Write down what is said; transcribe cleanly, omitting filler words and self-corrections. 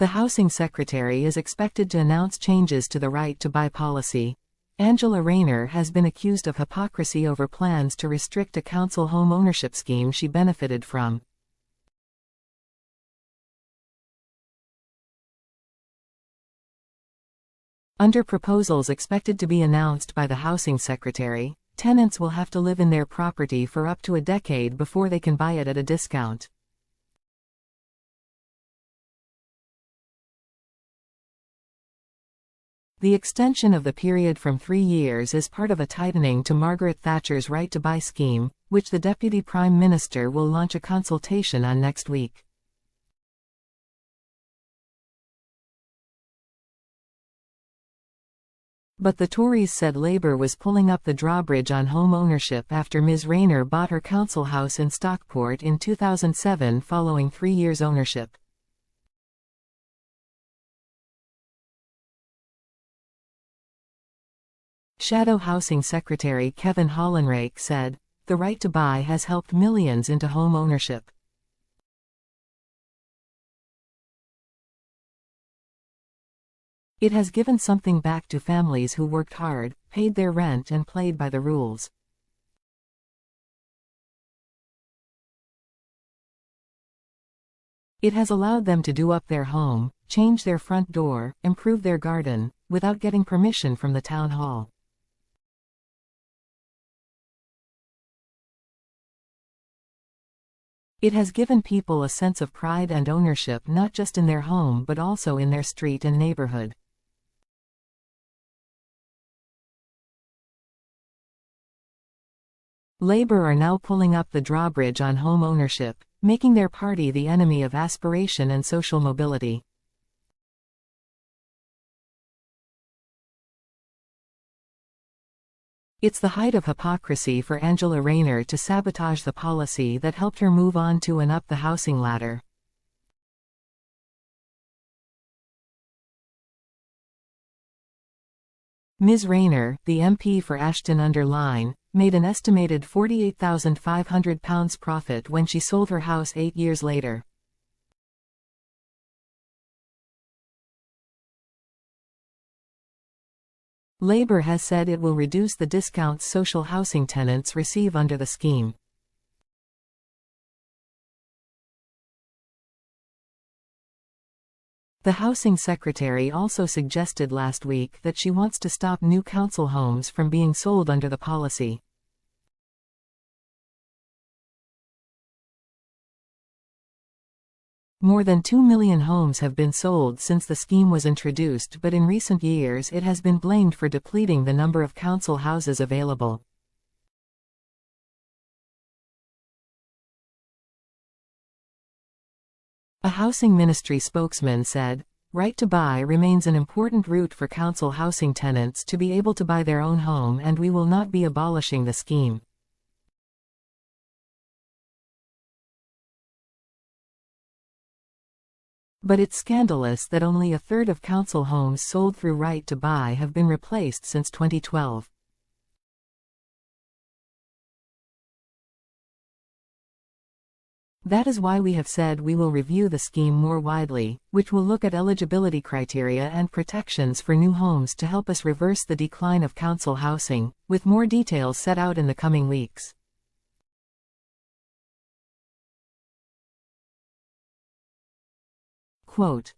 The Housing Secretary is expected to announce changes to the right-to-buy policy. Angela Rayner has been accused of hypocrisy over plans to restrict a council home ownership scheme she benefited from. Under proposals expected to be announced by the Housing Secretary, tenants will have to live in their property for up to a decade before they can buy it at a discount. The extension of the period from 3 years is part of a tightening to Margaret Thatcher's right-to-buy scheme, which the Deputy Prime Minister will launch a consultation on next week. But the Tories said Labour was pulling up the drawbridge on home ownership after Ms. Rayner bought her council house in Stockport in 2007 following 3 years' ownership. Shadow Housing Secretary Kevin Hollenrake said, "The right to buy has helped millions into home ownership. It has given something back to families who worked hard, paid their rent and played by the rules. It has allowed them to do up their home, change their front door, improve their garden, without getting permission from the town hall. It has given people a sense of pride and ownership not just in their home but also in their street and neighborhood." Labour are now pulling up the drawbridge on home ownership, making their party the enemy of aspiration and social mobility. It's the height of hypocrisy for Angela Rayner to sabotage the policy that helped her move on to and up the housing ladder. Ms. Rayner, the MP for Ashton-under-Lyne, made an estimated £48,500 profit when she sold her house 8 years later. Labour has said it will reduce the discounts social housing tenants receive under the scheme. The Housing Secretary also suggested last week that she wants to stop new council homes from being sold under the policy. More than 2 million homes have been sold since the scheme was introduced, but in recent years it has been blamed for depleting the number of council houses available. A Housing Ministry spokesman said, "Right to buy remains an important route for council housing tenants to be able to buy their own home, and we will not be abolishing the scheme." But it's scandalous that only a third of council homes sold through right to buy have been replaced since 2012. That is why we have said we will review the scheme more widely, which will look at eligibility criteria and protections for new homes to help us reverse the decline of council housing, with more details set out in the coming weeks. Quote,